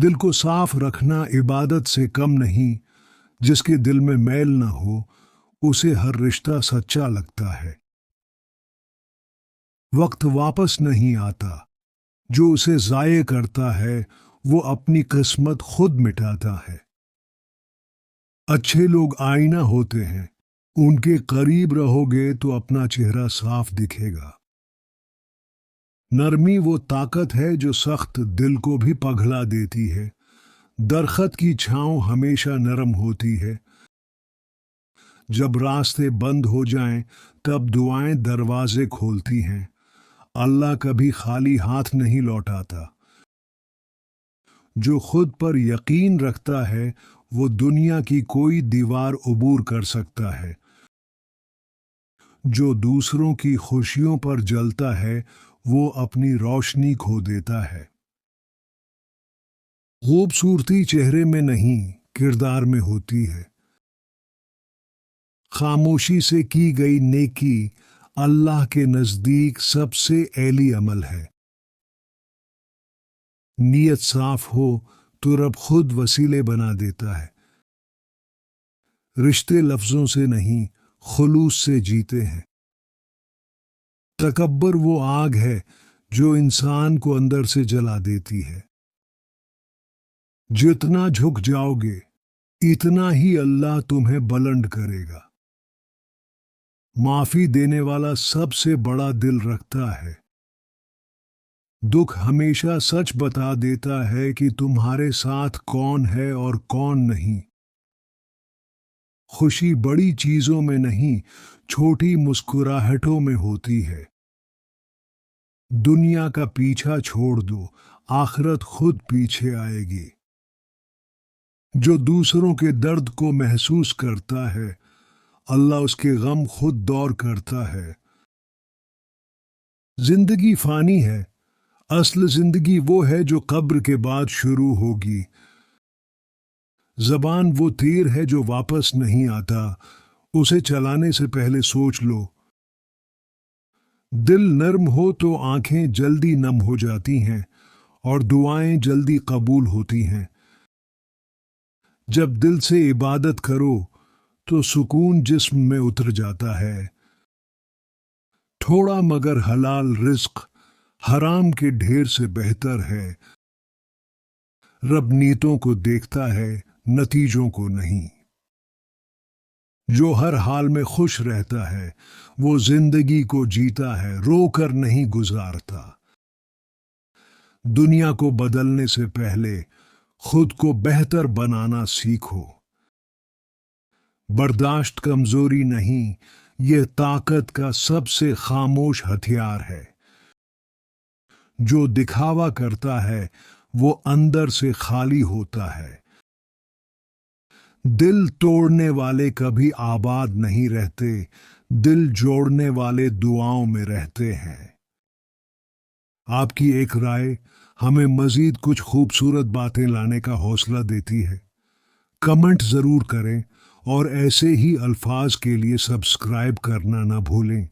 दिल को साफ रखना इबादत से कम नहीं। जिसके दिल में मैल न हो उसे हर रिश्ता सच्चा लगता है। वक्त वापस नहीं आता, जो उसे जाये करता है वो अपनी किस्मत खुद मिटाता है। अच्छे लोग आईना होते हैं, उनके करीब रहोगे तो अपना चेहरा साफ दिखेगा। नरमी वो ताकत है जो सख्त दिल को भी पगला देती है। दरख्त की छांव हमेशा नरम होती है। जब रास्ते बंद हो जाएं, तब दुआएं दरवाजे खोलती हैं। अल्लाह कभी खाली हाथ नहीं लौटाता। जो खुद पर यकीन रखता है वो दुनिया की कोई दीवार उबूर कर सकता है। जो दूसरों की खुशियों पर जलता है वो अपनी रोशनी खो देता है। खूबसूरती चेहरे में नहीं किरदार में होती है। खामोशी से की गई नेकी अल्लाह के नजदीक सबसे ऐली अमल है। नीयत साफ हो तो रब खुद वसीले बना देता है। रिश्ते लफ्जों से नहीं खुलूस से जीते हैं। तकब्बर वो आग है जो इंसान को अंदर से जला देती है। जितना झुक जाओगे इतना ही अल्लाह तुम्हें बुलंद करेगा। माफी देने वाला सबसे बड़ा दिल रखता है। दुख हमेशा सच बता देता है कि तुम्हारे साथ कौन है और कौन नहीं। खुशी बड़ी चीजों में नहीं छोटी मुस्कुराहटों में होती है। दुनिया का पीछा छोड़ दो, आखिरत खुद पीछे आएगी। जो दूसरों के दर्द को महसूस करता है अल्लाह उसके गम खुद दौर करता है। जिंदगी फानी है, असल जिंदगी वो है जो कब्र के बाद शुरू होगी। जबान वो तीर है जो वापस नहीं आता, उसे चलाने से पहले सोच लो। दिल नर्म हो तो आंखें जल्दी नम हो जाती हैं और दुआएं जल्दी कबूल होती हैं। जब दिल से इबादत करो तो सुकून जिस्म में उतर जाता है। थोड़ा मगर हलाल रिस्क हराम के ढेर से बेहतर है। रब नीयतों को देखता है, नतीजों को नहीं। जो हर हाल में खुश रहता है वो जिंदगी को जीता है, रोकर नहीं गुजारता। दुनिया को बदलने से पहले खुद को बेहतर बनाना सीखो। बर्दाश्त कमजोरी नहीं, यह ताकत का सबसे खामोश हथियार है। जो दिखावा करता है वो अंदर से खाली होता है। दिल तोड़ने वाले कभी आबाद नहीं रहते, दिल जोड़ने वाले दुआओं में रहते हैं। आपकी एक राय हमें मजीद कुछ खूबसूरत बातें लाने का हौसला देती है। कमेंट जरूर करें और ऐसे ही अल्फाज के लिए सब्सक्राइब करना ना भूलें।